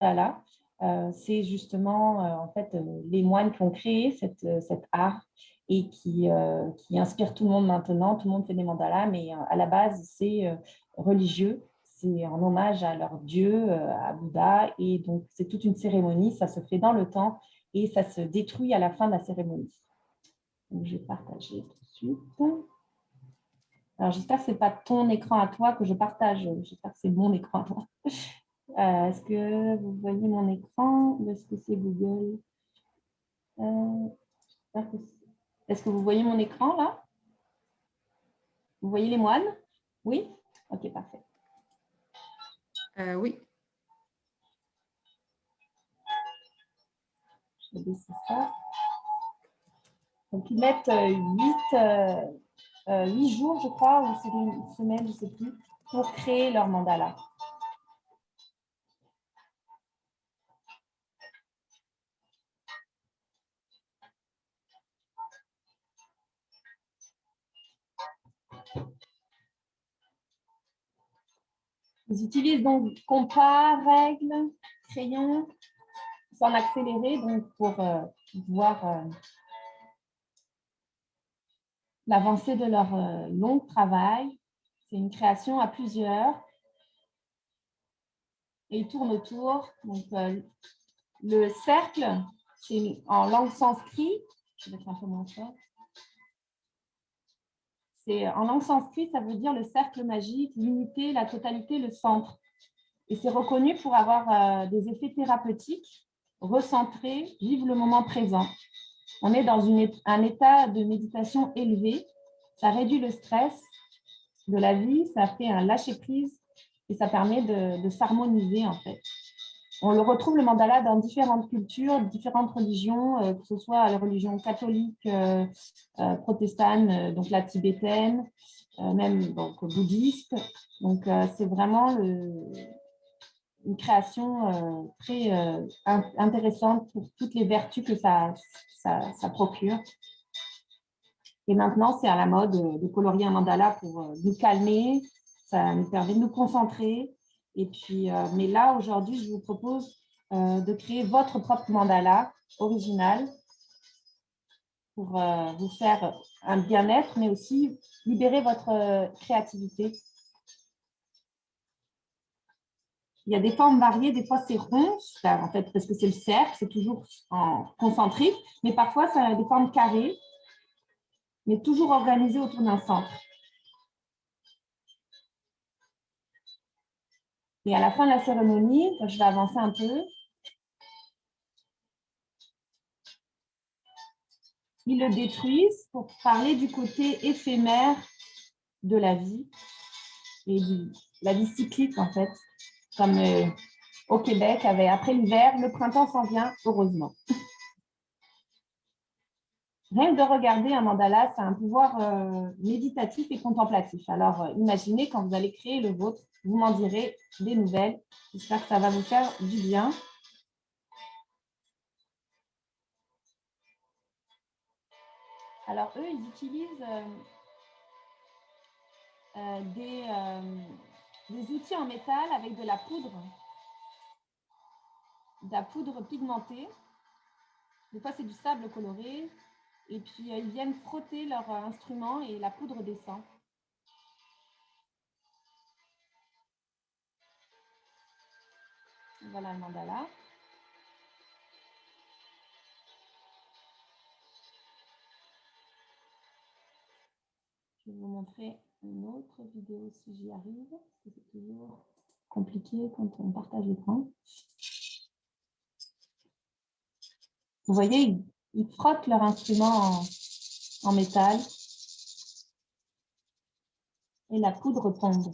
mandala, c'est justement en fait, les moines qui ont créé cet art et qui inspire tout le monde maintenant. Tout le monde fait des mandalas, mais à la base, c'est religieux. C'est en hommage à leur dieu, à Bouddha. Et donc, c'est toute une cérémonie. Ça se fait dans le temps et ça se détruit à la fin de la cérémonie. Donc, je vais partager tout de suite. Alors, j'espère que ce n'est pas ton écran à toi que je partage. J'espère que c'est mon écran à toi. Est-ce que vous voyez mon écran ou est-ce que c'est Google? Est-ce que vous voyez mon écran là? Vous voyez les moines? Oui? Ok, parfait. Oui. Je vais baisser ça. Donc, ils mettent 8 jours, je crois, ou c'est une semaine, je ne sais plus, pour créer leur mandala. Ils utilisent donc compas, règles, crayons, en accéléré, donc pour voir l'avancée de leur long travail. C'est une création à plusieurs. Et ils tournent autour. Donc, le cercle, c'est en langue sanskrit. Je vais mettre un peu moins fort. En langue sanskrit, ça veut dire le cercle magique, l'unité, la totalité, le centre. Et c'est reconnu pour avoir des effets thérapeutiques, recentrer, vivre le moment présent. On est dans un état de méditation élevé. Ça réduit le stress de la vie, ça fait un lâcher-prise et ça permet de s'harmoniser en fait. On le retrouve le mandala dans différentes cultures, différentes religions, que ce soit la religion catholique, protestante, donc la tibétaine, même donc, bouddhiste. Donc c'est vraiment une création très intéressante pour toutes les vertus que ça procure. Et maintenant, c'est à la mode de colorier un mandala pour nous calmer, ça nous permet de nous concentrer. Et puis, mais là, aujourd'hui, je vous propose de créer votre propre mandala original pour vous faire un bien-être, mais aussi libérer votre créativité. Il y a des formes variées, des fois c'est rond, en fait, parce que c'est le cercle, c'est toujours en concentrique, mais parfois ça a des formes carrées, mais toujours organisées autour d'un centre. Et à la fin de la cérémonie, je vais avancer un peu, ils le détruisent pour parler du côté éphémère de la vie et la vie cyclique en fait, comme au Québec, après l'hiver, le printemps s'en vient, heureusement. Rien que de regarder un mandala, c'est un pouvoir méditatif et contemplatif. Alors, imaginez quand vous allez créer le vôtre, vous m'en direz des nouvelles. J'espère que ça va vous faire du bien. Alors, eux, ils utilisent des outils en métal avec de la poudre pigmentée. Des fois, c'est du sable coloré. Et puis, ils viennent frotter leur instrument et la poudre descend. Voilà le mandala. Je vais vous montrer une autre vidéo si j'y arrive, parce que c'est toujours compliqué quand on partage l'écran. Vous voyez, ils frottent leur instrument en métal et la poudre tombe.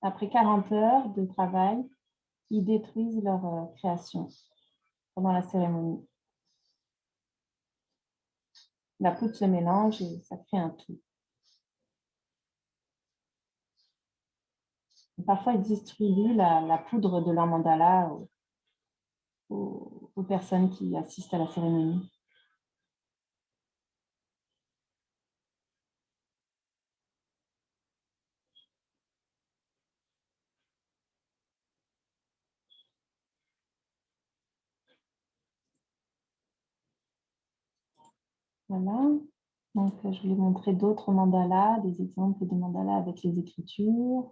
Après 40 heures de travail, ils détruisent leur création pendant la cérémonie. La poudre se mélange et ça crée un tout. Et parfois, ils distribuent la poudre de leur mandala aux personnes qui assistent à la cérémonie. Voilà. Donc, je vais montrer d'autres mandalas, des exemples de mandalas avec les écritures.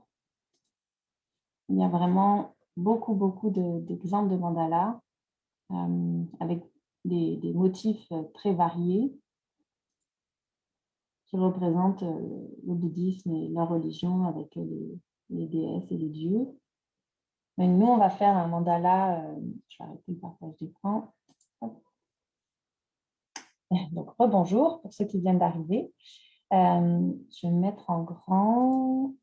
Il y a vraiment beaucoup d'exemples de mandalas avec des motifs très variés qui représentent le bouddhisme et la religion avec les déesses et les dieux. Mais nous, on va faire un mandala. Je vais arrêter le partage d'écran. Donc, rebonjour pour ceux qui viennent d'arriver. Je vais me mettre en grand.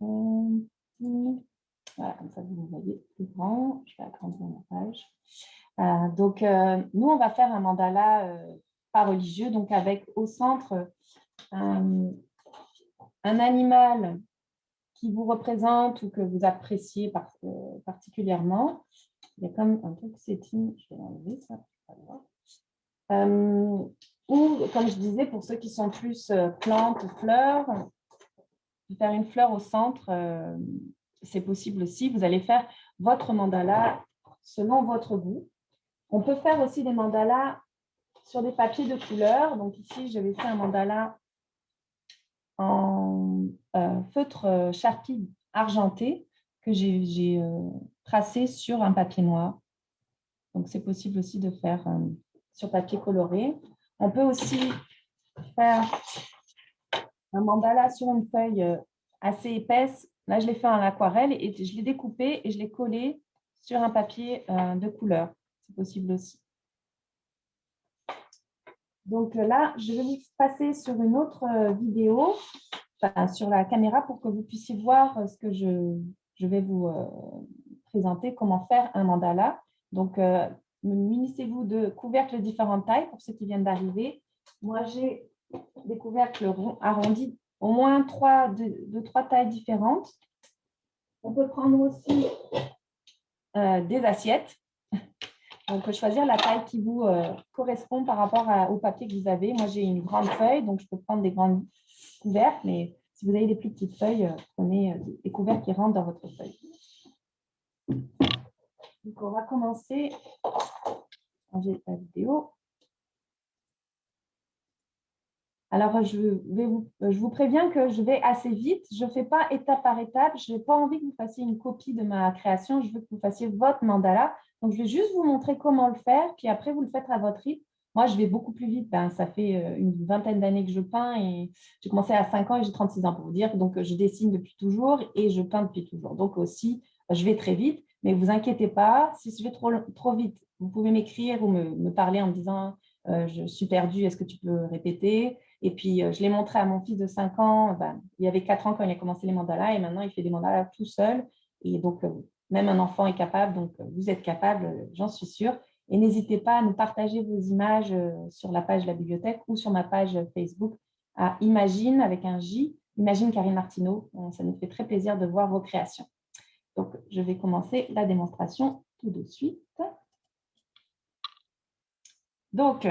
Voilà, comme ça, vous me voyez plus grand. Je vais agrandir ma page. Donc, nous, on va faire un mandala pas religieux, donc avec au centre un animal qui vous représente ou que vous appréciez particulièrement. Il y a comme un truc setting, je vais l'enlever ça. Ou, comme je disais, pour ceux qui sont plus plantes, fleurs, faire une fleur au centre, c'est possible aussi. Vous allez faire votre mandala selon votre goût. On peut faire aussi des mandalas sur des papiers de couleur. Donc ici, je vais faire un mandala en feutre Sharpie argenté que j'ai tracé sur un papier noir. Donc, c'est possible aussi de faire sur papier coloré. On peut aussi faire un mandala sur une feuille assez épaisse. Là, je l'ai fait en aquarelle et je l'ai découpé et je l'ai collé sur un papier de couleur. C'est possible aussi. Donc là, je vais vous passer sur une autre vidéo, sur la caméra pour que vous puissiez voir ce que je vais vous présenter, comment faire un mandala. Donc, munissez-vous de couvercles de différentes tailles pour ceux qui viennent d'arriver. Moi, j'ai des couvercles arrondis, au moins de trois tailles différentes. On peut prendre aussi des assiettes. Donc, choisir la taille qui vous correspond par rapport au papier que vous avez. Moi, j'ai une grande feuille, donc je peux prendre des grandes couvercles, mais si vous avez des plus petites feuilles, prenez des couvercles qui rentrent dans votre feuille. Donc, on va commencer. Changer la vidéo. Alors, je vous préviens que je vais assez vite. Je ne fais pas étape par étape. Je n'ai pas envie que vous fassiez une copie de ma création. Je veux que vous fassiez votre mandala. Donc, je vais juste vous montrer comment le faire. Puis après, vous le faites à votre rythme. Moi, je vais beaucoup plus vite. Ça fait une vingtaine d'années que je peins et j'ai commencé à 5 ans et j'ai 36 ans pour vous dire. Donc, je dessine depuis toujours et je peins depuis toujours. Donc, aussi, je vais très vite. Mais ne vous inquiétez pas. Si je vais trop vite, vous pouvez m'écrire ou me parler en me disant je suis perdue, est-ce que tu peux répéter? Et puis, je l'ai montré à mon fils de 5 ans. Il avait 4 ans quand il a commencé les mandalas et maintenant, il fait des mandalas tout seul. Et donc, même un enfant est capable. Donc, vous êtes capable, j'en suis sûre. Et n'hésitez pas à nous partager vos images sur la page de la bibliothèque ou sur ma page Facebook à Imagine avec un J, Imagine Karine Martineau. Ça nous fait très plaisir de voir vos créations. Donc, je vais commencer la démonstration tout de suite. Donc,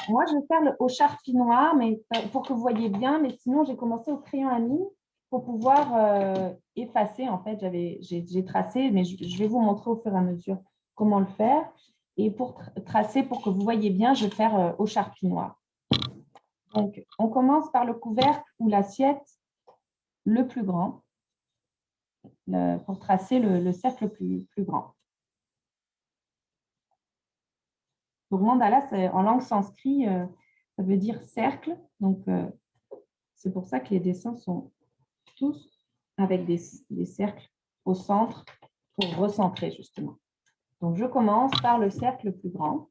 moi, je vais faire au Sharpie noir, mais pour que vous voyez bien. Mais sinon, j'ai commencé au crayon à mine pour pouvoir effacer. En fait, j'ai tracé, mais je vais vous montrer au fur et à mesure comment le faire. Et pour tracer, pour que vous voyez bien, je vais faire au Sharpie noir. Donc, on commence par le couvercle ou l'assiette le plus grand pour tracer le cercle plus grand. Donc, mandala, en langue sanskrit, ça veut dire cercle. Donc, c'est pour ça que les dessins sont tous avec des cercles au centre pour recentrer, justement. Donc, je commence par le cercle le plus grand.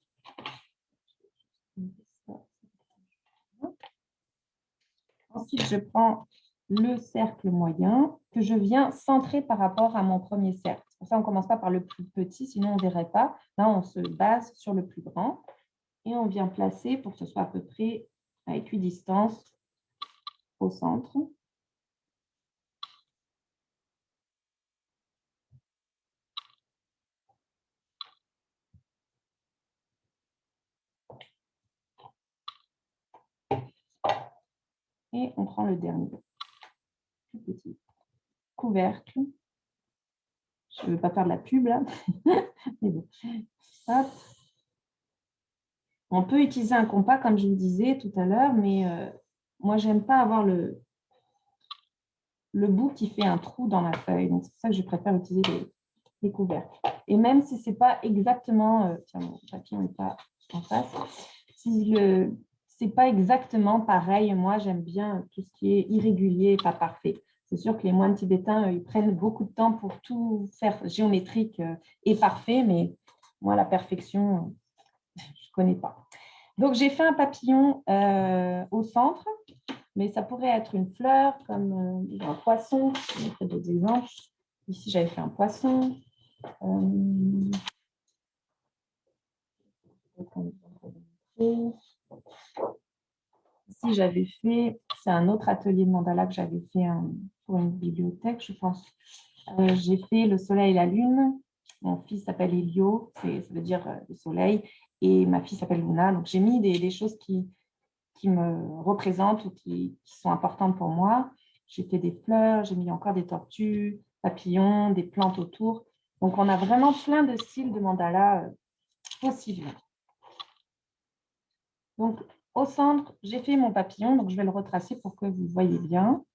Ensuite, je prends le cercle moyen que je viens centrer par rapport à mon premier cercle. Pour ça, on ne commence pas par le plus petit, sinon on ne verrait pas. Là, on se base sur le plus grand et on vient placer pour que ce soit à peu près à équidistance au centre. Et on prend le dernier, tout petit couvercle. Je ne veux pas faire de la pub là. Mais bon. Hop. On peut utiliser un compas, comme je vous disais tout à l'heure, mais moi, je n'aime pas avoir le bout qui fait un trou dans ma feuille. Donc, c'est pour ça que je préfère utiliser les couvercles. Et même si ce n'est pas exactement... tiens, mon papillon n'est pas en face. Si ce n'est pas exactement pareil, moi, j'aime bien tout ce qui est irrégulier et pas parfait. C'est sûr que les moines tibétains, ils prennent beaucoup de temps pour tout faire géométrique et parfait, mais moi, la perfection, je ne connais pas. Donc, j'ai fait un papillon au centre, mais ça pourrait être une fleur, comme un poisson. Je vais faire d'autres exemples. Ici, j'avais fait un poisson. Ici, j'avais fait, c'est un autre atelier de mandala que j'avais fait pour une bibliothèque, je pense. J'ai fait le soleil et la lune. Mon fils s'appelle Elio, ça veut dire le soleil, et ma fille s'appelle Luna. Donc, j'ai mis des choses qui me représentent ou qui sont importantes pour moi. J'ai fait des fleurs, j'ai mis encore des tortues, papillons, des plantes autour. Donc, on a vraiment plein de styles de mandala possibles. Donc, au centre, j'ai fait mon papillon, donc je vais le retracer pour que vous voyez bien.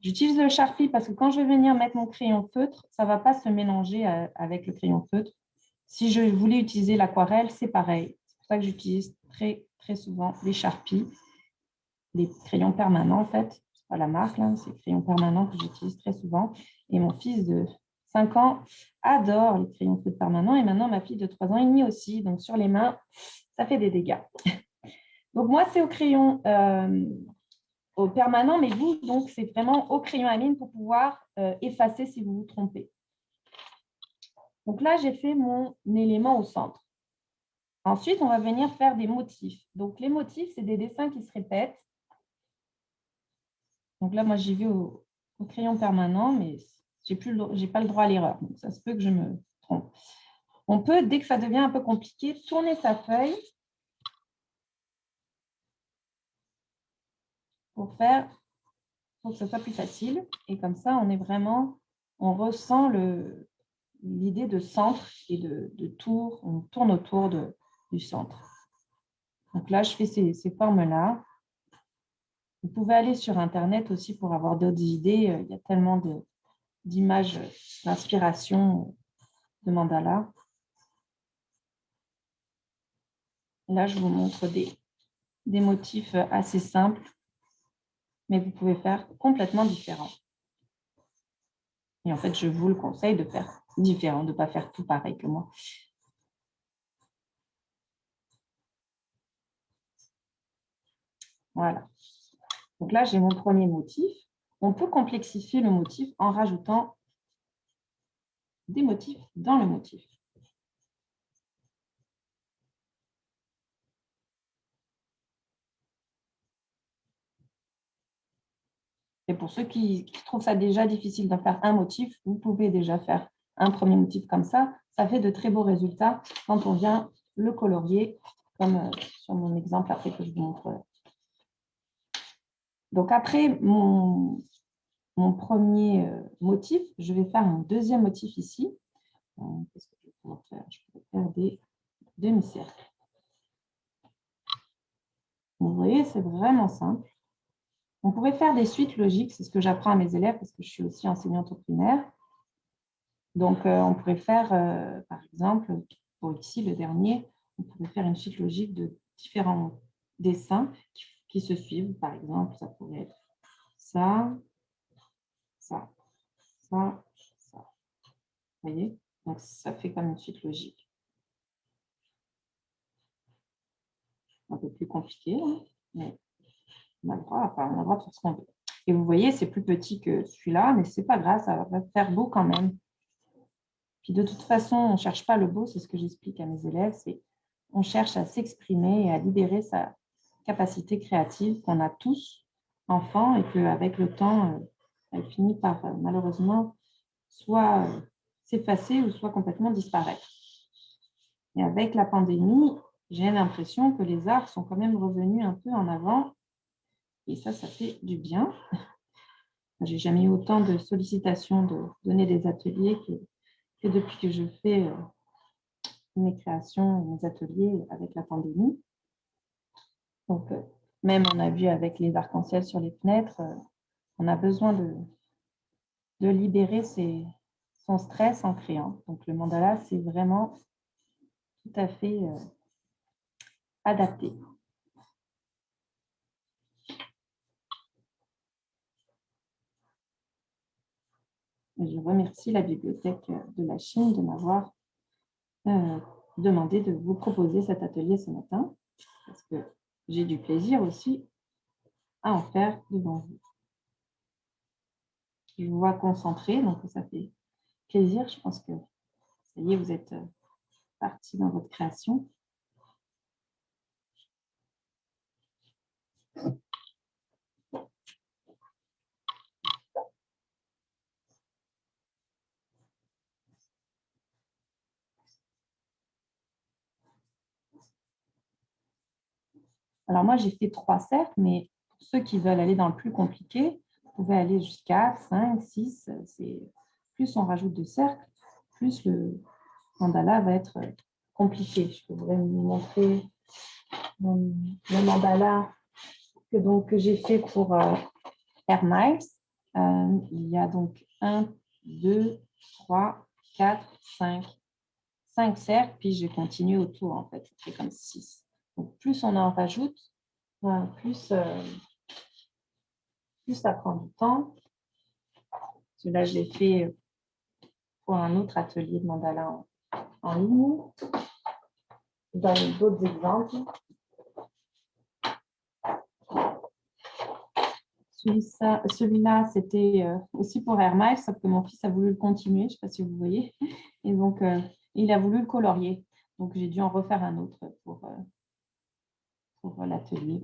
J'utilise le Sharpie parce que quand je vais venir mettre mon crayon feutre, ça ne va pas se mélanger avec le crayon feutre. Si je voulais utiliser l'aquarelle, c'est pareil. C'est pour ça que j'utilise très, très souvent les Sharpies, les crayons permanents en fait. Ce n'est pas la marque, c'est les crayons permanents que j'utilise très souvent. Et mon fils de 5 ans adore les crayons feutre permanents et maintenant ma fille de 3 ans et demi aussi. Donc sur les mains, ça fait des dégâts. Donc moi, c'est au crayon au permanent, mais vous, donc, c'est vraiment au crayon à mine pour pouvoir effacer si vous vous trompez. Donc là, j'ai fait mon élément au centre. Ensuite, on va venir faire des motifs. Donc, les motifs, c'est des dessins qui se répètent. Donc là, moi, j'y vais au crayon permanent, mais je n'ai pas le droit à l'erreur. Donc, ça se peut que je me trompe. On peut, dès que ça devient un peu compliqué, tourner sa feuille pour que ce soit plus facile. Et comme ça, on ressent l'idée de centre et de tour. On tourne autour du centre. Donc là, je fais ces formes-là. Vous pouvez aller sur Internet aussi pour avoir d'autres idées. Il y a tellement d'images d'inspiration de mandala. Là, je vous montre des motifs assez simples, mais vous pouvez faire complètement différents. Et en fait, je vous le conseille de faire différent, de ne pas faire tout pareil que moi. Voilà. Donc là, j'ai mon premier motif. On peut complexifier le motif en rajoutant des motifs dans le motif. Et pour ceux qui trouvent ça déjà difficile de faire un motif, vous pouvez déjà faire un premier motif comme ça. Ça fait de très beaux résultats quand on vient le colorier, comme sur mon exemple après que je vous montre. Donc après mon premier motif, je vais faire un deuxième motif ici. Qu'est-ce que je vais pouvoir faire? Je peux faire des demi-cercles. Vous voyez, c'est vraiment simple. On pourrait faire des suites logiques, c'est ce que j'apprends à mes élèves parce que je suis aussi enseignante au primaire. Donc, on pourrait faire, par exemple, pour ici, le dernier, on pourrait faire une suite logique de différents dessins qui se suivent. Par exemple, ça pourrait être ça, ça, ça, ça. Vous voyez? Donc, ça fait comme une suite logique. Un peu plus compliqué, hein, mais on a le droit de faire ce qu'on veut. Et vous voyez, c'est plus petit que celui-là, mais ce n'est pas grave, ça va faire beau quand même. Puis de toute façon, on ne cherche pas le beau, c'est ce que j'explique à mes élèves, c'est on cherche à s'exprimer et à libérer sa capacité créative qu'on a tous, enfants, et qu'avec le temps, elle finit par malheureusement soit s'effacer ou soit complètement disparaître. Et avec la pandémie, j'ai l'impression que les arts sont quand même revenus un peu en avant Et ça fait du bien. J'ai jamais eu autant de sollicitations de donner des ateliers que depuis que je fais mes créations et mes ateliers avec la pandémie. Donc, même on a vu avec les arcs-en-ciel sur les fenêtres, on a besoin de libérer son stress en créant. Donc, le mandala, c'est vraiment tout à fait adapté. Je remercie la Bibliothèque de la Chine de m'avoir demandé de vous proposer cet atelier ce matin, parce que j'ai du plaisir aussi à en faire devant vous. Je vous vois concentré, donc ça fait plaisir. Je pense que ça y est, vous êtes parti dans votre création. Alors moi, j'ai fait 3 cercles, mais pour ceux qui veulent aller dans le plus compliqué, vous pouvez aller jusqu'à 5, 6. Plus on rajoute de cercles, plus le mandala va être compliqué. Je pourrais vous montrer le mandala que j'ai fait pour Air Miles. Il y a donc 1, 2, 3, 4, 5 cercles, puis je continue autour, en fait. Ça fait comme 6. Donc, plus on en rajoute, plus ça prend du temps. Là, je l'ai fait pour un autre atelier de mandala en ligne. Je donne d'autres exemples. Celui-là, c'était aussi pour Air Miles, sauf que mon fils a voulu le continuer, je ne sais pas si vous voyez. Et donc, il a voulu le colorier. Donc, j'ai dû en refaire un autre pour l'atelier.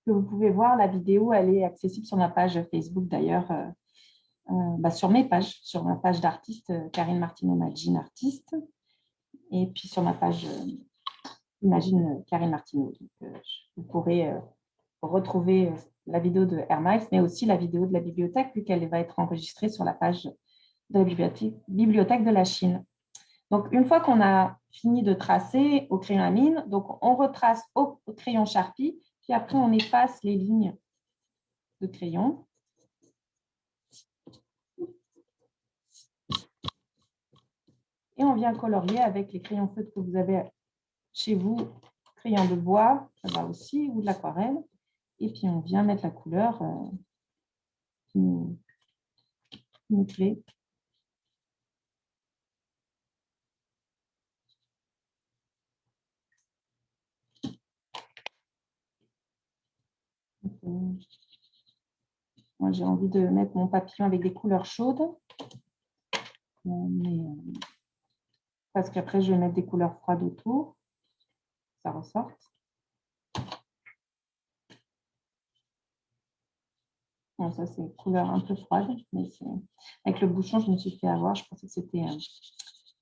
Vous pouvez voir, la vidéo, elle est accessible sur ma page Facebook d'ailleurs, sur mes pages, sur ma page d'artiste, Karine Martineau Magine Artiste, et puis sur ma page Imagine Karine Martineau. Donc, vous pourrez retrouver la vidéo de Air Miles, mais aussi la vidéo de la bibliothèque, vu qu'elle va être enregistrée sur la page de la bibliothèque de la Chine. Donc, une fois qu'on a fini de tracer au crayon à mine, donc on retrace au crayon Sharpie, puis après on efface les lignes de crayon. Et on vient colorier avec les crayons feutres que vous avez chez vous, crayon de bois, ça va aussi, ou de l'aquarelle. Et puis on vient mettre la couleur qui nous plaît. Moi, j'ai envie de mettre mon papillon avec des couleurs chaudes. Parce qu'après, je vais mettre des couleurs froides autour. Ça ressort. Bon, ça, c'est une couleur un peu froide. Mais avec le bouchon, je me suis fait avoir. Je pensais que c'était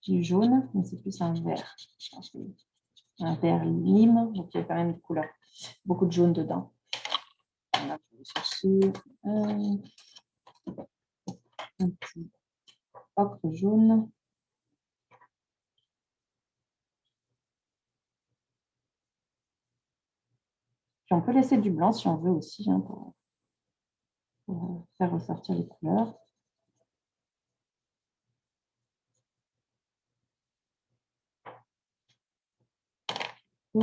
du jaune, mais c'est plus un vert. Je pense que un vert lime. Donc, il y a quand même des couleurs. Beaucoup de jaune dedans. Voilà, je vais chercher un petit ocre jaune. Puis on peut laisser du blanc si on veut aussi, hein, pour faire ressortir les couleurs. Je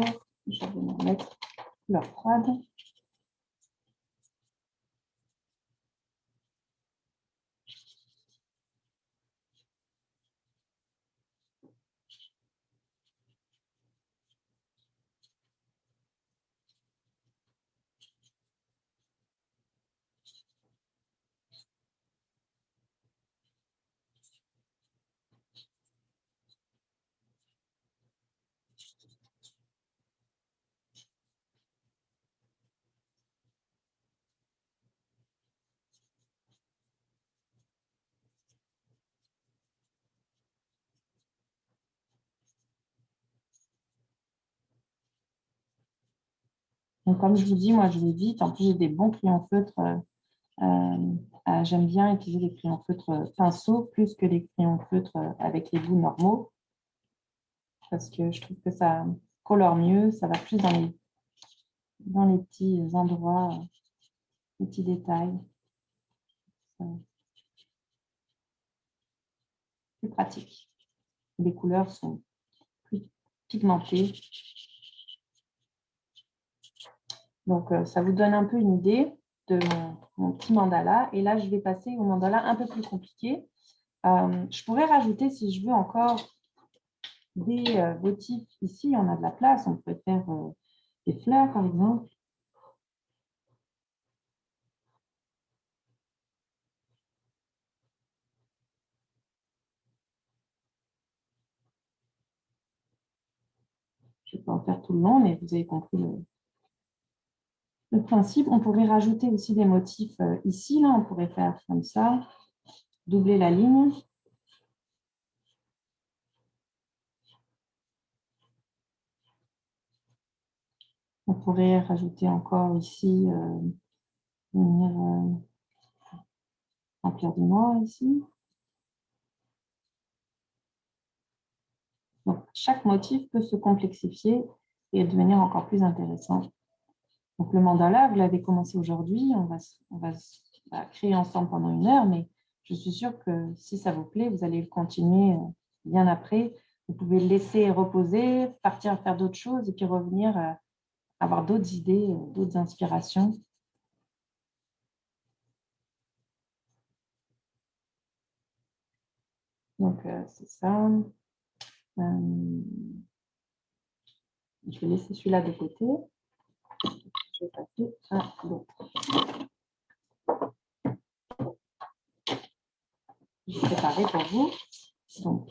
vais venir mettre couleur froide. Donc, comme je vous dis, moi, je vais vite. En plus, j'ai des bons crayons feutres. J'aime bien utiliser les crayons feutres pinceaux plus que les crayons feutres avec les bouts normaux parce que je trouve que ça colore mieux, ça va plus dans les petits endroits, les petits détails. Plus pratique. Les couleurs sont plus pigmentées. Donc, ça vous donne un peu une idée de mon petit mandala. Et là, je vais passer au mandala un peu plus compliqué. Je pourrais rajouter, si je veux, encore des motifs. Ici, on a de la place. On peut faire des fleurs, par exemple. Je ne vais pas en faire tout le long, mais vous avez compris le principe. On pourrait rajouter aussi des motifs ici. Là, on pourrait faire comme ça, doubler la ligne. On pourrait rajouter encore ici, venir remplir du noir ici. Donc, chaque motif peut se complexifier et devenir encore plus intéressant. Donc, le mandala, vous l'avez commencé aujourd'hui. On va créer ensemble pendant 1 heure, mais je suis sûre que si ça vous plaît, vous allez le continuer bien après. Vous pouvez le laisser reposer, partir faire d'autres choses et puis revenir avoir d'autres idées, d'autres inspirations. Donc, c'est ça. Je vais laisser celui-là de côté. Je vais passer à l'autre. Je vais préparer pour vous. Donc,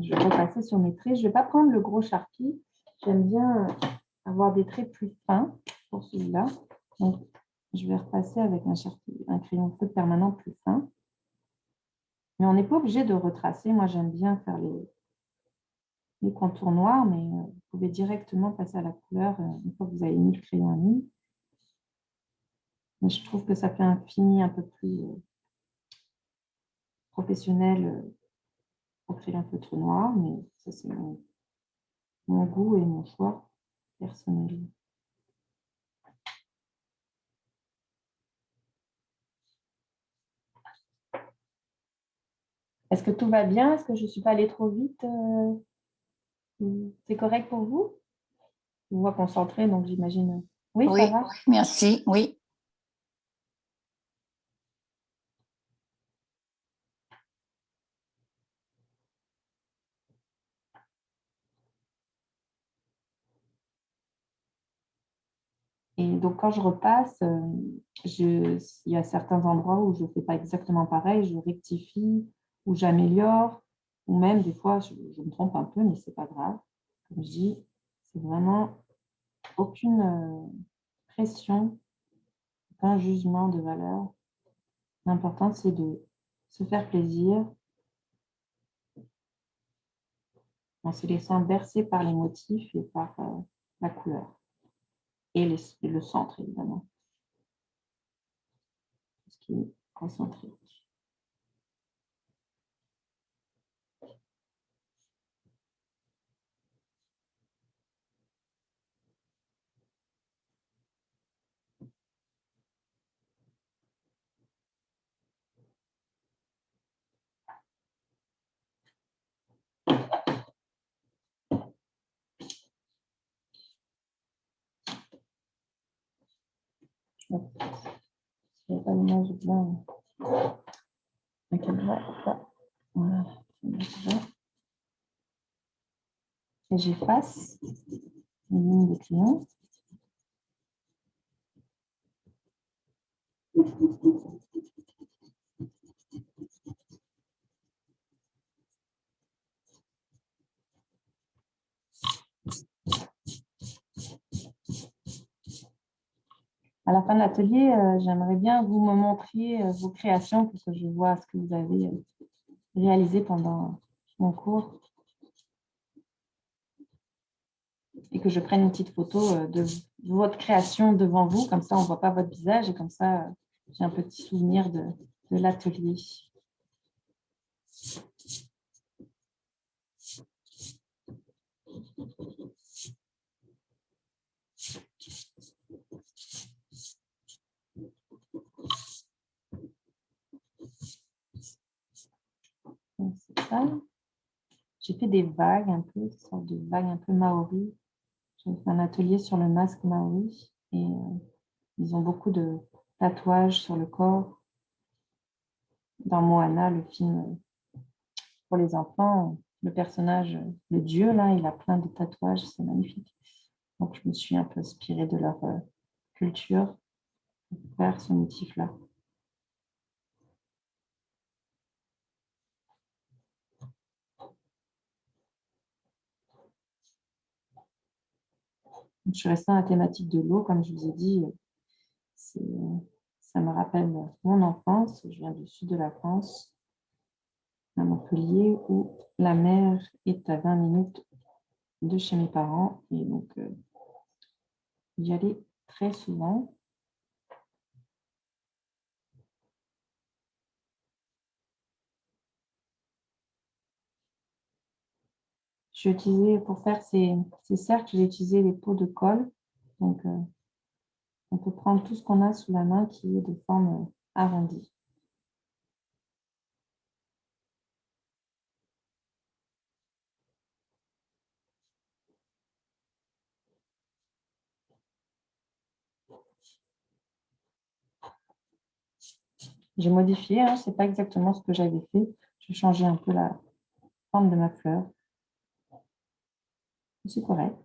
je vais repasser sur mes traits. Je ne vais pas prendre le gros Sharpie. J'aime bien avoir des traits plus fins pour celui-là. Donc, je vais repasser avec un crayon feutre permanent plus fin. Mais on n'est pas obligé de retracer. Moi, j'aime bien faire les contours noirs, mais vous pouvez directement passer à la couleur une fois que vous avez mis le crayon à nu. Mais je trouve que ça fait un fini un peu plus professionnel au crayon feutre noir, mais ça, c'est mon goût et mon choix personnel. Est-ce que tout va bien? Est-ce que je ne suis pas allée trop vite? C'est correct pour vous? Je vous vois concentrée, donc j'imagine. Oui, ça va? Merci, oui. Et donc, quand je repasse, il y a certains endroits où je ne fais pas exactement pareil, je rectifie ou j'améliore, ou même des fois, je me trompe un peu, mais ce n'est pas grave. Comme je dis, c'est vraiment aucune pression, aucun jugement de valeur. L'important, c'est de se faire plaisir en se laissant bercer par les motifs et par la couleur. Et le centre, évidemment. Ce qui est concentré. Je n'ai pas l'image bien. Voilà. Et j'efface les lignes des crayons. À la fin de l'atelier, j'aimerais bien vous me montriez vos créations pour que je vois ce que vous avez réalisé pendant mon cours. et que je prenne une petite photo de votre création devant vous. Comme ça, on ne voit pas votre visage et comme ça, j'ai un petit souvenir de l'atelier. C'est ça. J'ai fait des vagues un peu, des sortes de vagues un peu maori. J'ai fait un atelier sur le masque maori et ils ont beaucoup de tatouages sur le corps. Dans Moana, le film pour les enfants, le personnage, le dieu, là, il a plein de tatouages, c'est magnifique. Donc, je me suis un peu inspirée de leur culture pour faire ce motif-là. Je suis restée dans la thématique de l'eau, comme je vous ai dit, ça me rappelle mon enfance. Je viens du sud de la France, à Montpellier, où la mer est à 20 minutes de chez mes parents. Et donc, j'y allais très souvent. J'ai utilisé, pour faire ces cercles, j'ai utilisé les pots de colle. Donc, on peut prendre tout ce qu'on a sous la main qui est de forme arrondie. J'ai modifié, hein, ce n'est pas exactement ce que j'avais fait. J'ai changé un peu la forme de ma fleur. C'est correct.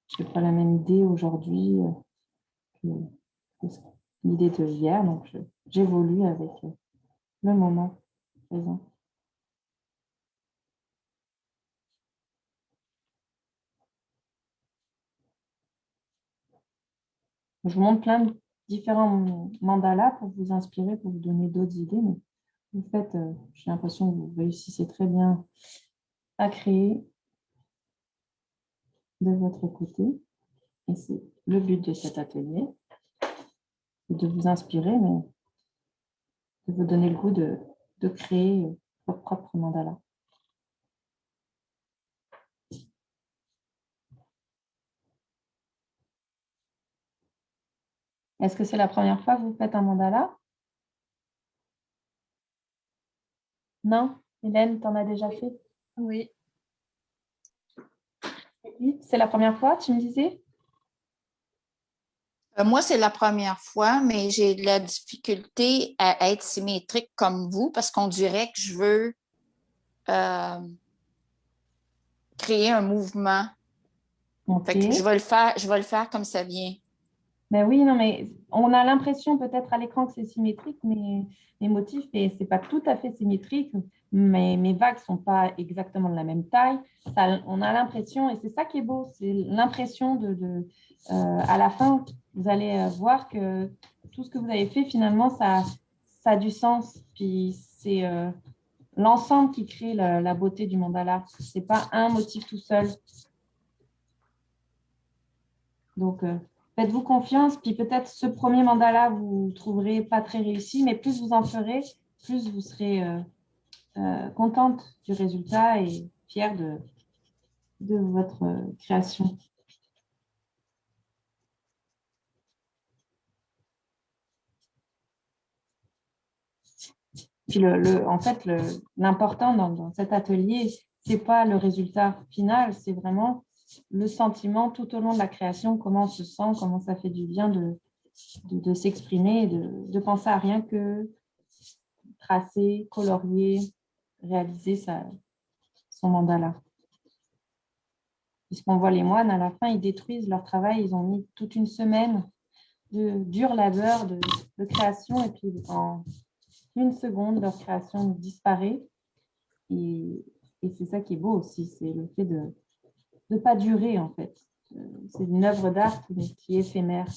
Je n'ai pas la même idée aujourd'hui que l'idée de hier, donc j'évolue avec le moment présent. Je vous montre plein de différents mandalas pour vous inspirer, pour vous donner d'autres idées, mais vous faites, j'ai l'impression que vous réussissez très bien à créer de votre côté. Et c'est le but de cet atelier, de vous inspirer, mais de vous donner le goût de créer votre propre mandala. Est-ce que c'est la première fois que vous faites un mandala? Non? Hélène, tu en as déjà fait? Oui. C'est la première fois, tu me disais? Moi, c'est la première fois, mais j'ai de la difficulté à être symétrique comme vous parce qu'on dirait que je veux créer un mouvement. Ok. Fait que je vais le faire comme ça vient. Ben oui, non, mais on a l'impression peut-être à l'écran que c'est symétrique, mais les motifs, c'est pas tout à fait symétrique. Mais mes vagues sont pas exactement de la même taille. Ça, on a l'impression, et c'est ça qui est beau, c'est l'impression à la fin, vous allez voir que tout ce que vous avez fait, finalement, ça a du sens. Puis c'est l'ensemble qui crée la beauté du mandala. C'est pas un motif tout seul. Donc, faites-vous confiance. Puis peut-être ce premier mandala, vous ne trouverez pas très réussi, mais plus vous en ferez, plus vous serez contente du résultat et fière de votre création. Puis en fait, l'important dans cet atelier, ce n'est pas le résultat final, c'est vraiment le sentiment tout au long de la création, comment on se sent, comment ça fait du bien de s'exprimer, de penser à rien que tracer, colorier, réaliser son mandala. Puisqu'on voit les moines, à la fin, ils détruisent leur travail, ils ont mis toute une semaine de dur labeur, de création, et puis en une seconde, leur création disparaît. Et c'est ça qui est beau aussi, c'est le fait de ne pas durer, en fait. C'est une œuvre d'art qui est éphémère.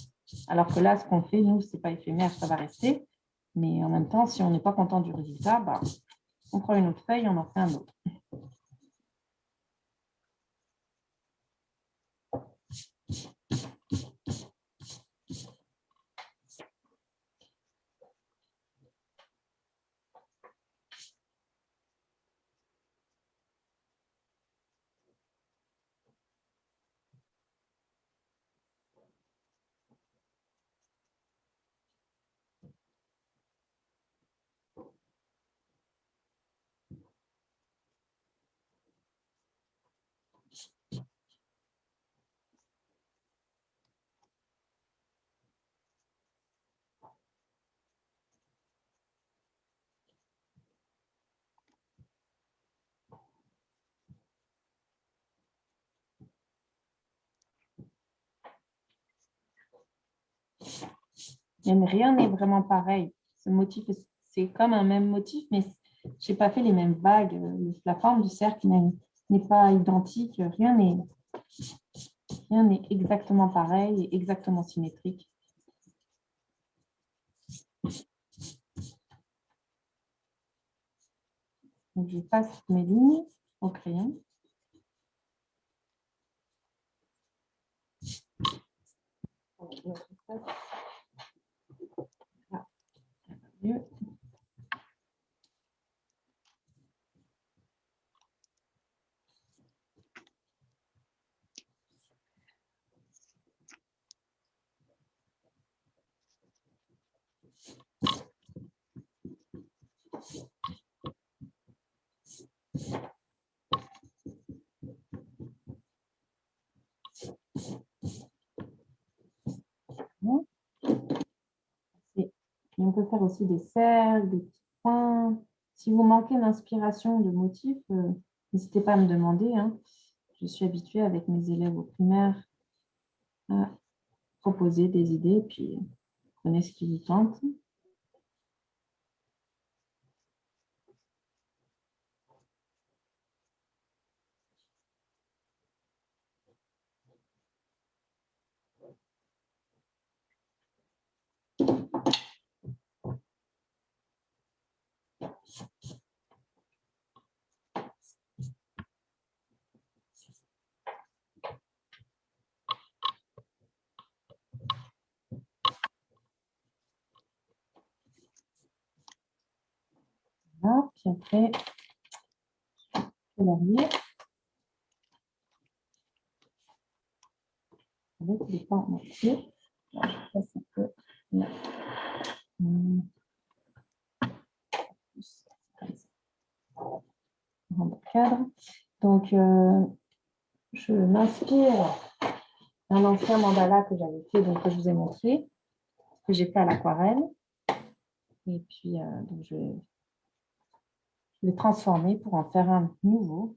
Alors que là, ce qu'on fait, nous, ce n'est pas éphémère, ça va rester. Mais en même temps, si on n'est pas content du résultat, bah, on prend une autre feuille, on en fait un autre. Même rien n'est vraiment pareil. Ce motif, c'est comme un même motif, mais je n'ai pas fait les mêmes vagues. La forme du cercle n'est pas identique. Rien n'est exactement pareil et exactement symétrique. Donc, je passe mes lignes au crayon. Mieux. Et on peut faire aussi des cercles, des petits points. Si vous manquez d'inspiration de motifs, n'hésitez pas à me demander. Hein. Je suis habituée avec mes élèves au primaire à proposer des idées, puis prenez ce qui vous tente. Voilà. Puis après, colorier avec les pans entiers. Je passe un peu là. Dans le cadre. Donc, je m'inspire d'un ancien mandala que j'avais fait, donc que je vous ai montré, que j'ai fait à l'aquarelle. Et puis, donc je vais le transformer pour en faire un nouveau.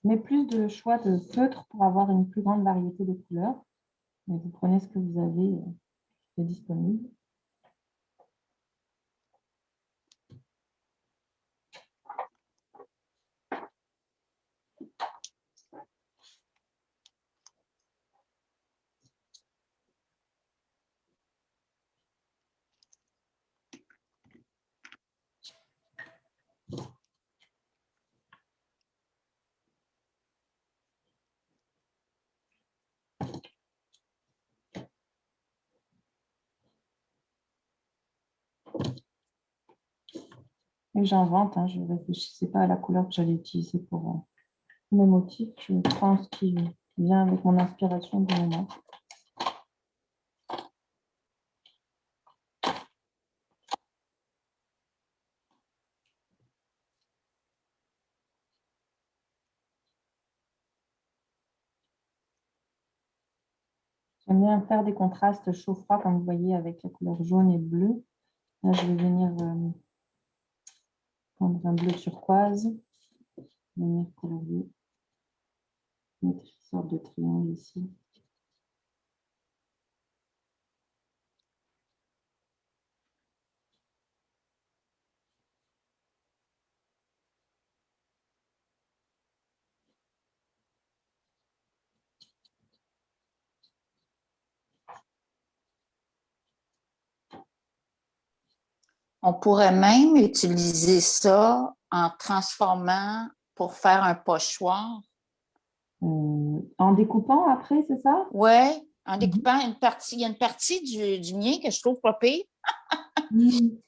Mais plus de choix de feutres pour avoir une plus grande variété de couleurs. Mais vous prenez ce que vous avez de disponible. Et j'invente, hein, je ne réfléchissais pas à la couleur que j'allais utiliser pour mes motifs. Je prends ce qui vient avec mon inspiration du moment. J'aime bien faire des contrastes chaud-froid, comme vous voyez, avec la couleur jaune et bleu. Là, je vais venir prendre un bleu turquoise, venir colorier, mettre une sorte de triangle ici. On pourrait même utiliser ça en transformant pour faire un pochoir. En découpant après, c'est ça? Oui, en Mhm. découpant une partie. Il y a une partie du mien que je trouve pas pire. Mhm.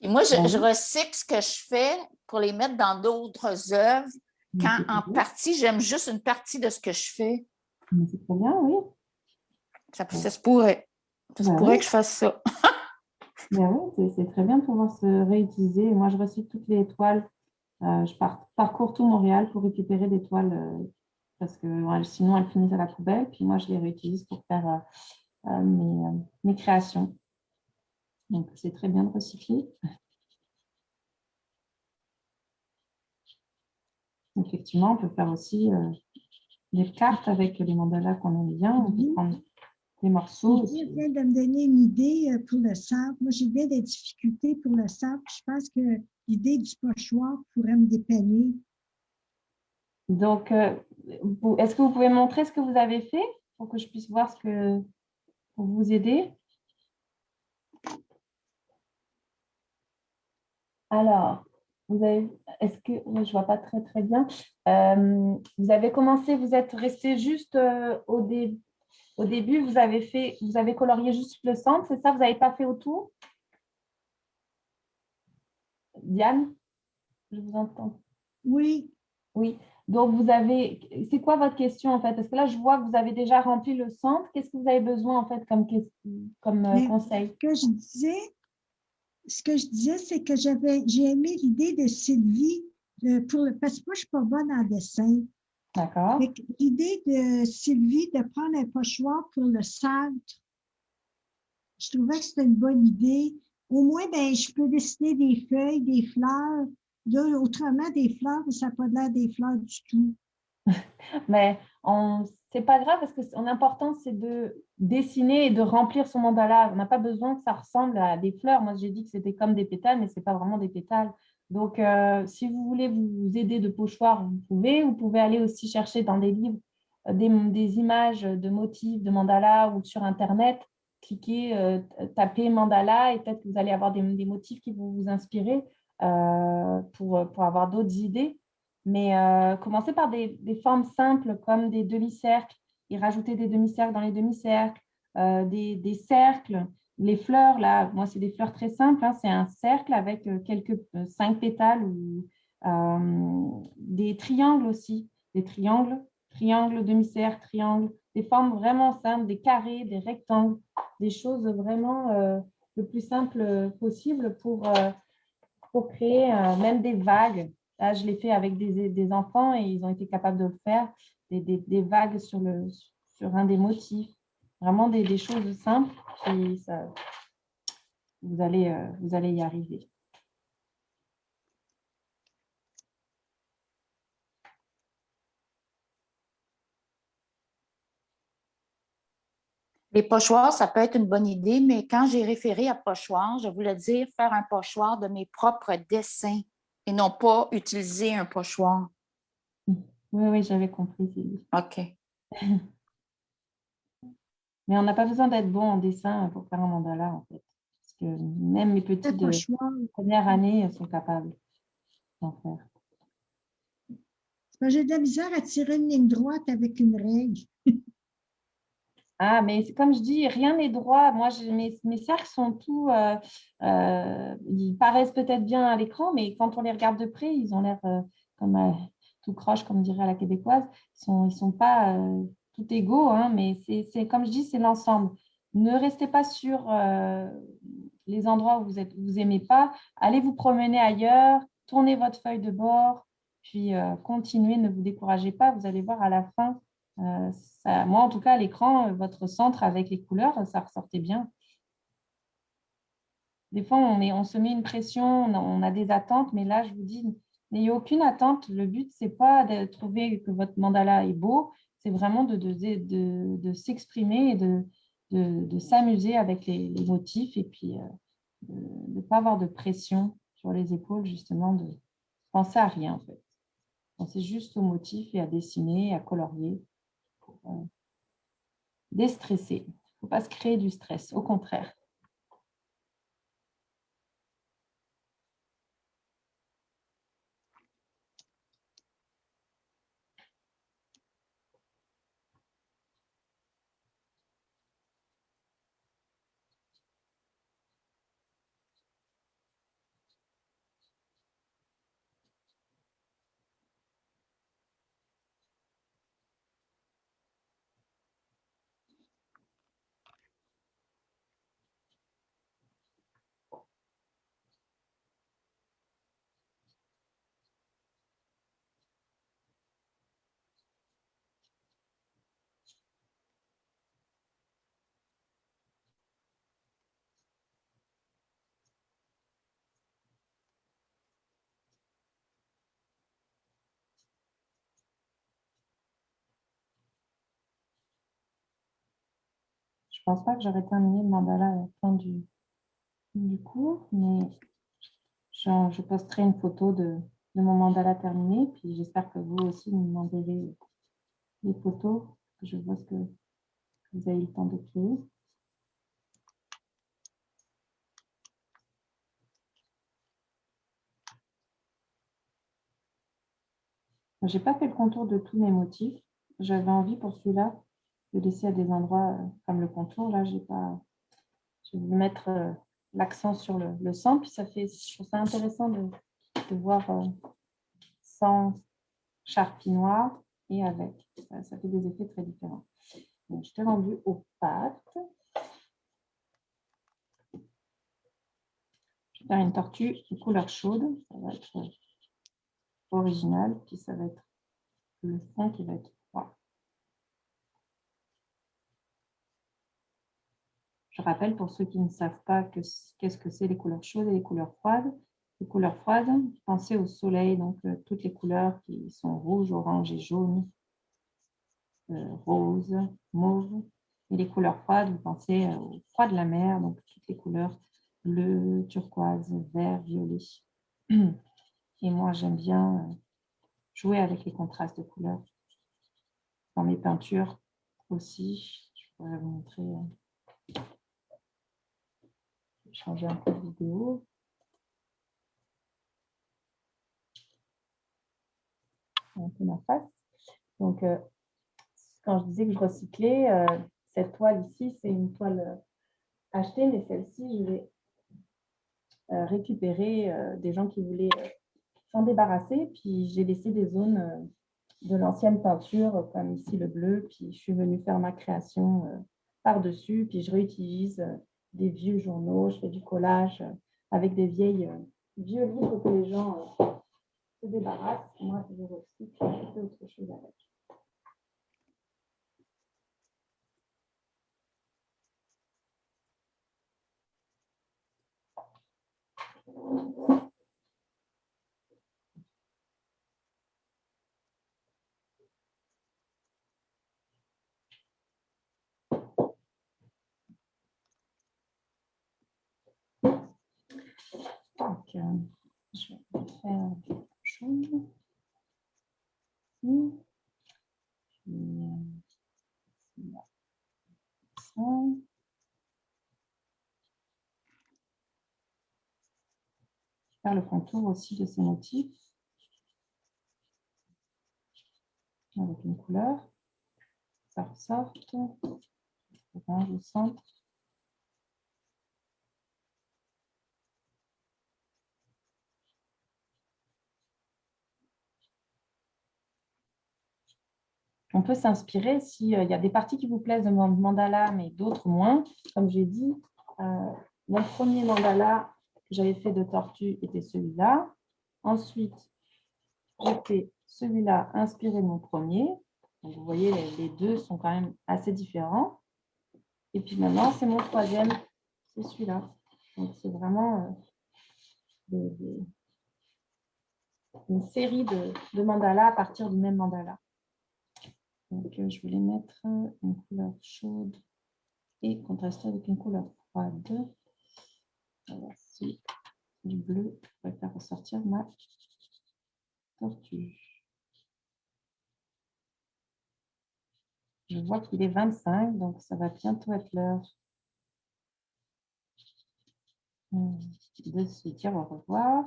Et moi, Ben je oui, recycle ce que je fais pour les mettre dans d'autres œuvres. mais Quand c'est très en bien. partie, j'aime juste une partie de ce que je fais. Mais c'est très bien, oui. Ça se pourrait. Ça se Ben pourrait oui, que je fasse ça. ben oui, c'est très bien de pouvoir se réutiliser. Moi, je recycle toutes les toiles. Parcours tout Montréal pour récupérer des toiles parce que ouais, sinon elles finissent à la poubelle. Puis moi, je les réutilise pour faire mes créations. Donc, c'est très bien de recycler. Effectivement, on peut faire aussi des cartes avec les mandalas qu'on aime bien. On peut Oui. prendre des morceaux. Et Sylvie puis... vient de me donner une idée pour le sable. Moi, j'ai bien des difficultés pour le sable. Je pense que l'idée du pochoir pourrait me dépanner. Donc, est-ce que vous pouvez montrer ce que vous avez fait pour que je puisse voir pour vous aider? Alors, est-ce que, je ne vois pas très bien. Vous avez commencé, vous êtes resté juste au début, vous avez colorié juste le centre, c'est ça? Vous n'avez pas fait autour? Diane, je vous entends. Oui, Oui. Donc, c'est quoi votre question en fait? Parce que là, je vois que vous avez déjà rempli le centre. Qu'est-ce que vous avez besoin en fait comme mais conseil? ce que je disais, c'est que j'ai aimé l'idée de Sylvie parce que moi, je suis pas bonne en dessin. D'accord. Fait que l'idée de Sylvie de prendre un pochoir pour le sable, je trouvais que c'était une bonne idée. Au moins, ben, je peux dessiner des feuilles, des fleurs. Là, autrement, des fleurs, ça n'a pas l'air des fleurs du tout. Mais c'est pas grave parce que l'important, c'est de dessiner et de remplir son mandala. On n'a pas besoin que ça ressemble à des fleurs. Moi, j'ai dit que c'était comme des pétales, mais ce n'est pas vraiment des pétales. Donc, si vous voulez vous aider de pochoir, vous pouvez. Vous pouvez aller aussi chercher dans des livres des images de motifs de mandala ou sur Internet. Cliquez, tapez mandala et peut-être que vous allez avoir des motifs qui vont vous inspirer pour avoir d'autres idées. Mais commencer par des formes simples comme des demi-cercles et rajouter des demi-cercles dans les demi-cercles, des cercles. Les fleurs, là, moi, c'est des fleurs très simples. Hein, c'est un cercle avec quelques 5 pétales ou des triangles aussi. Des triangles, demi-cercle, triangle. Des formes vraiment simples, des carrés, des rectangles, des choses vraiment le plus simple possible pour créer même des vagues. Là, je l'ai fait avec des enfants et ils ont été capables de le faire, des vagues sur un des motifs. Vraiment des choses simples, puis vous allez y arriver. Les pochoirs, ça peut être une bonne idée, mais quand j'ai référé à pochoir, je voulais dire faire un pochoir de mes propres dessins et non pas utiliser un pochoir. Oui, oui, j'avais compris, Sylvie. OK. Mais on n'a pas besoin d'être bon en dessin pour faire un mandala, en fait. Parce que même les Un petits de pochoir. première année sont capables d'en faire. J'ai de la misère à tirer une ligne droite avec une règle. Ah, mais comme je dis, rien n'est droit. Moi, mes cercles sont ils paraissent peut-être bien à l'écran, mais quand on les regarde de près, ils ont l'air comme tout croche, comme dirait la québécoise. Ils sont pas tout égaux, hein, mais comme je dis, c'est l'ensemble. Ne restez pas sur les endroits où vous aimez pas. Allez vous promener ailleurs, tournez votre feuille de bord, puis continuez, ne vous découragez pas. Vous allez voir à la fin. Moi, en tout cas, à l'écran, votre centre avec les couleurs, ça ressortait bien. Des fois, on se met une pression, on a des attentes, mais là, je vous dis, n'ayez aucune attente. Le but, c'est pas de trouver que votre mandala est beau, c'est vraiment de s'exprimer et de s'amuser avec les motifs et puis de ne pas avoir de pression sur les épaules, justement, de penser à rien, en fait. Pensez juste aux motifs et à dessiner, à colorier. Déstresser. Il ne faut pas se créer du stress, au contraire. pense pas que j'aurais terminé le mandala à la fin du cours, mais je posterai une photo de mon mandala terminé. Puis j'espère que vous aussi, vous m'enverrez les photos, que je vois ce que vous avez eu le temps de créer. Je n'ai pas fait le contour de tous mes motifs. J'avais envie pour celui-là de laisser à des endroits comme le contour. Là, j'ai pas. Je vais mettre l'accent sur le centre. Puis ça fait, je trouve ça intéressant de voir sans charpie noire et avec. Ça fait des effets très différents. Donc, je t'ai rendu aux pattes. Je vais faire une tortue de couleur chaude. Ça va être original. Puis ça va être le fond qui va être froid. Je rappelle pour ceux qui ne savent pas qu'est-ce que c'est les couleurs chaudes et les couleurs froides. Les couleurs froides, pensez au soleil, donc toutes les couleurs qui sont rouge, orange et jaune, rose, mauve. Et les couleurs froides, vous pensez au froid de la mer, donc toutes les couleurs bleu, turquoise, vert, violet. Et moi, j'aime bien jouer avec les contrastes de couleurs. Dans mes peintures aussi, je pourrais vous montrer. Je vais changer un peu de vidéo. Un peu ma face. Donc, quand je disais que je recyclais, cette toile ici, c'est une toile achetée, mais celle-ci, je l'ai récupérée des gens qui voulaient s'en débarrasser. Puis, j'ai laissé des zones de l'ancienne peinture, comme ici le bleu. Puis, je suis venue faire ma création par-dessus. Puis, je réutilise des vieux journaux. Je fais du collage avec des vieux livres que les gens se débarrassent. Moi, je recycle, je fais autre chose avec. Donc, je vais faire quelque chose. Ici. Puis, là, ça. Faire le contour aussi de ces motifs avec une couleur. Ça ressorte. Orange au centre. On peut s'inspirer s'il y a des parties qui vous plaisent de mon mandala, mais d'autres moins. Comme j'ai dit, mon premier mandala que j'avais fait de tortue était celui-là. Ensuite, j'ai fait celui-là inspiré de mon premier. Donc, vous voyez, les deux sont quand même assez différents. Et puis maintenant, c'est mon troisième, c'est celui-là. Donc, c'est vraiment une série de mandalas à partir du même mandala. Donc, je vais les mettre une couleur chaude et contraster avec une couleur froide. Voilà, c'est du bleu. Je vais faire ressortir ma tortue. Je vois qu'il est 25, donc ça va bientôt être l'heure de se dire au revoir.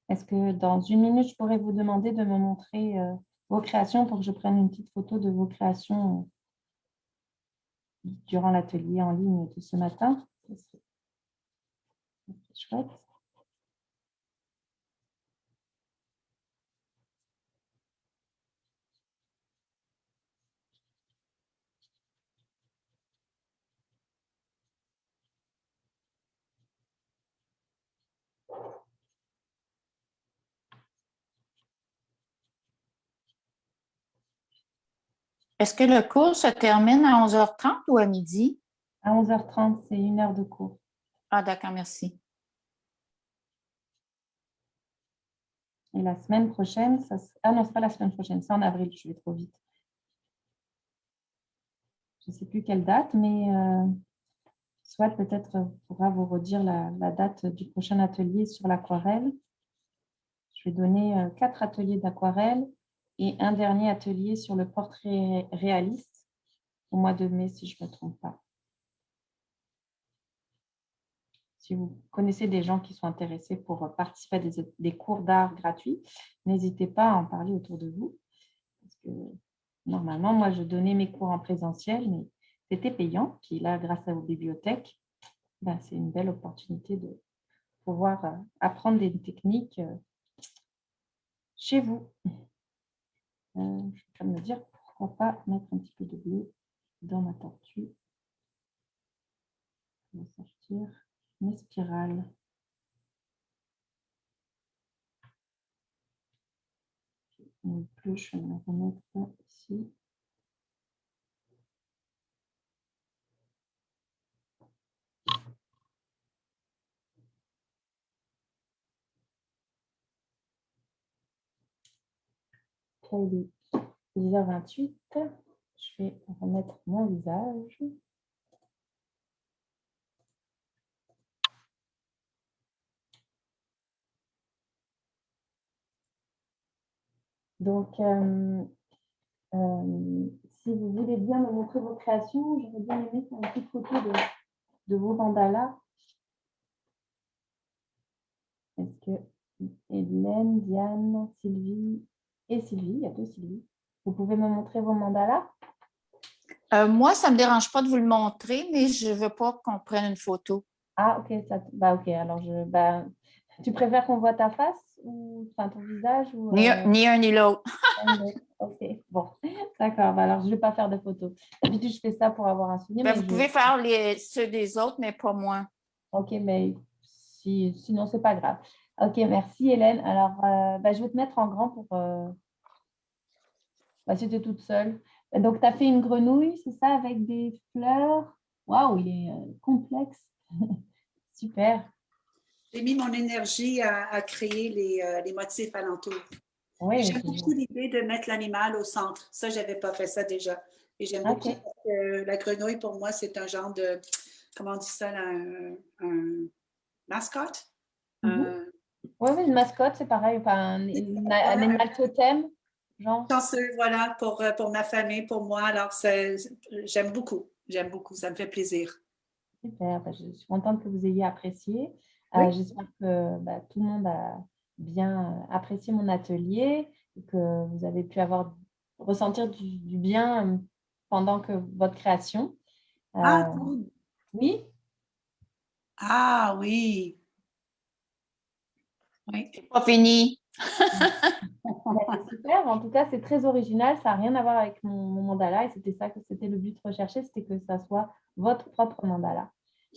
Est-ce que dans une minute, je pourrais vous demander de me montrer vos créations pour que je prenne une petite photo de vos créations durant l'atelier en ligne de ce matin? C'est chouette. Est-ce que le cours se termine à 11h30 ou à midi? À 11h30, c'est 1 heure de cours. Ah, d'accord, merci. Et la semaine prochaine, ah non, c'est pas la semaine prochaine, c'est en avril, je vais trop vite. Je ne sais plus quelle date, mais soit peut-être pourra vous redire la date du prochain atelier sur l'aquarelle. Je vais donner 4 ateliers d'aquarelle et un dernier atelier sur le portrait réaliste au mois de mai, si je ne me trompe pas. Si vous connaissez des gens qui sont intéressés pour participer à des cours d'art gratuits, n'hésitez pas à en parler autour de vous. Parce que normalement, moi, je donnais mes cours en présentiel, mais c'était payant. Puis là, grâce aux bibliothèques, ben, c'est une belle opportunité de pouvoir apprendre des techniques chez vous. Je suis en train de me dire, pourquoi pas mettre un petit peu de bleu dans ma tortue. Je vais sortir mes spirales. Le bleu, je vais me remettre ici. Il est 10h28. Je vais remettre mon visage. Donc, si vous voulez bien me montrer vos créations, j'aurais bien aimé faire une petite photo de vos mandalas. Est-ce que Hélène, Diane, Sylvie et Sylvie, il y a 2 Sylvie, vous pouvez me montrer vos mandalas? Moi, ça ne me dérange pas de vous le montrer, mais je ne veux pas qu'on prenne une photo. Ah, ok, ok. Alors, tu préfères qu'on voit ta face ou enfin, ton visage ou, Ni un ni l'autre. Ok, bon, d'accord. Alors, je ne vais pas faire de photos. D'habitude, je fais ça pour avoir un souvenir. Vous pouvez faire ceux des autres, mais pas moi. Ok, mais sinon, ce n'est pas grave. Ok, merci Hélène. Alors, je vais te mettre en grand pour... si tu es toute seule. Donc, tu as fait une grenouille, c'est ça, avec des fleurs. Waouh, il est complexe. Super. J'ai mis mon énergie à créer les motifs alentour. Oui, j'aime beaucoup l'idée de mettre l'animal au centre. Ça, je n'avais pas fait ça déjà. Et j'aime beaucoup parce que la grenouille, pour moi, c'est un genre de, comment on dit ça, un mascotte. Oui, une mascotte, c'est pareil. Un animal totem, genre. Chanceux, voilà, pour ma famille, pour moi. Alors, j'aime beaucoup. J'aime beaucoup. Ça me fait plaisir. Super. Je suis contente que vous ayez apprécié. Oui. J'espère que tout le monde a bien apprécié mon atelier et que vous avez pu ressentir du bien pendant que votre création. Cool. Oui. Ah oui. Oui. C'est pas fini. C'est super. En tout cas, c'est très original. Ça n'a rien à voir avec mon mandala. Et c'était le but recherché, c'était que ça soit votre propre mandala.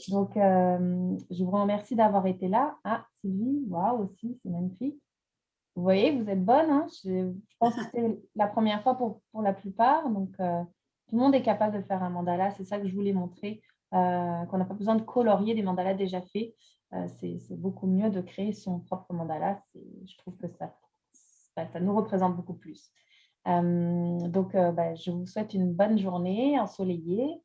Donc, je vous remercie d'avoir été là. Ah, Sylvie, waouh aussi, c'est magnifique. Vous voyez, vous êtes bonne. Hein, je pense que c'est la première fois pour la plupart. Donc, tout le monde est capable de faire un mandala. C'est ça que je voulais montrer, qu'on n'a pas besoin de colorier des mandalas déjà faits. C'est beaucoup mieux de créer son propre mandala. Je trouve que ça nous représente beaucoup plus. Donc, je vous souhaite une bonne journée ensoleillée.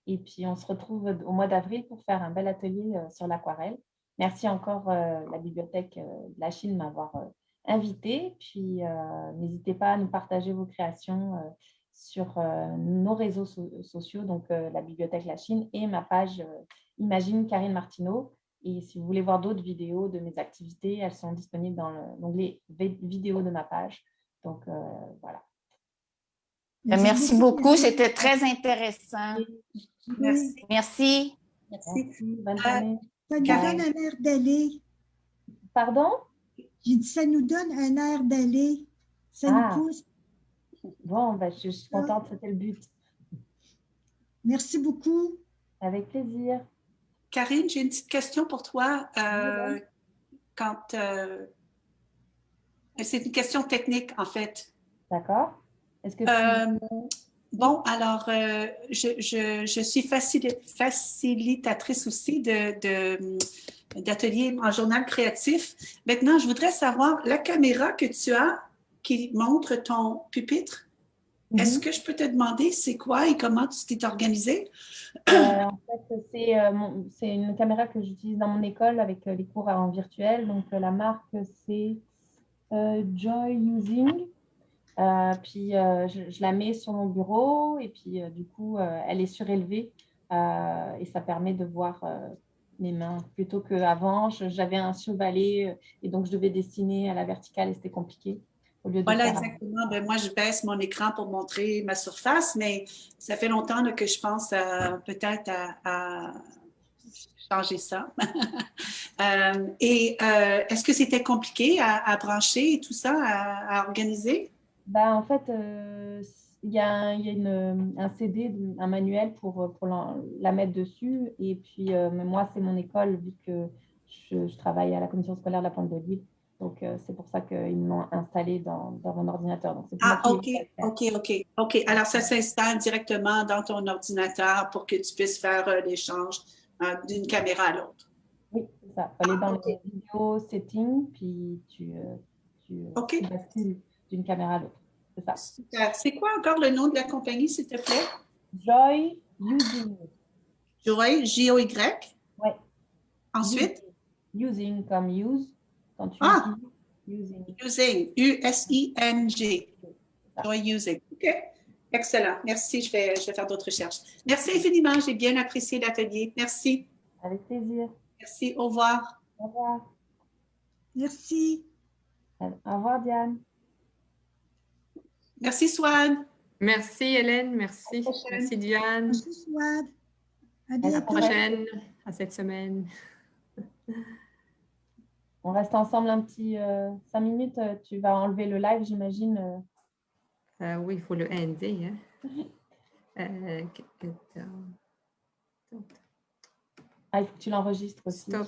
Et puis, on se retrouve au mois d'avril pour faire un bel atelier sur l'aquarelle. Merci encore la Bibliothèque de la Chine de m'avoir invité. Puis, n'hésitez pas à nous partager vos créations sur nos réseaux sociaux, donc la Bibliothèque de la Chine et ma page Imagine Karine Martineau. Et si vous voulez voir d'autres vidéos de mes activités, elles sont disponibles dans l'onglet vidéos de ma page. Donc, voilà. Merci beaucoup. C'était très intéressant. Merci. Merci. Merci. Bonne journée. Ça nous donne un air d'aller. Pardon? J'ai dit, ça nous donne un air d'aller. Ça nous pousse. Bon, je suis contente, c'était le but. Merci beaucoup. Avec plaisir. Karine, j'ai une petite question pour toi. C'est une question technique, en fait. D'accord. Est-ce que Bon, alors, je suis facilitatrice aussi d'ateliers en journal créatif. Maintenant, je voudrais savoir, la caméra que tu as qui montre ton pupitre, est-ce que je peux te demander c'est quoi et comment tu t'es organisé? En fait, c'est une caméra que j'utilise dans mon école avec les cours en virtuel. Donc, la marque, c'est Joy Using. Puis, je la mets sur mon bureau et puis, du coup, elle est surélevée et ça permet de voir mes mains. Plutôt qu'avant, j'avais un chevalet et donc je devais dessiner à la verticale et c'était compliqué. Au lieu de Voilà, faire exactement. Ben, moi, je baisse mon écran pour montrer ma surface, mais ça fait longtemps là, que je pense peut-être à changer ça. Est-ce que c'était compliqué à brancher et tout ça, à organiser? Ben, en fait, il y a, un CD, un manuel pour la mettre dessus. Et puis, mais moi, c'est mon école, vu que je travaille à la commission scolaire de la Pointe de l'Île. Donc, c'est pour ça qu'ils m'ont installé dans mon ordinateur. Donc, c'est moi Ah, qui ai OK, eu à le faire. OK, OK, OK. Alors, ça s'installe directement dans ton ordinateur pour que tu puisses faire l'échange d'une caméra à l'autre. Oui, c'est ça. Il faut aller dans OK, les vidéos settings, puis OK. tu bascules d'une caméra à l'autre. C'est ça. Super. C'est quoi encore le nom de la compagnie, s'il te plaît? Joy Using. Joy, J-O-Y. Ouais. Ensuite, Using comme use, quand tu ah, utilises, using. Using, U-S-I-N-G. C'est ça. Joy Using. OK. Excellent. Merci. Je vais faire d'autres recherches. Merci infiniment. J'ai bien apprécié l'atelier. Merci. Avec plaisir. Merci. Au revoir. Au revoir. Merci. Au revoir, Diane. Merci, Swan. Merci Hélène, merci. prochaine. Merci Diane. Merci, Swad. À À la bientôt. prochaine, à cette semaine. On reste ensemble un petit 5 minutes. Tu vas enlever le live, j'imagine. Oui, il faut le ender. Hein. Ah, il faut que tu l'enregistres aussi. Stop.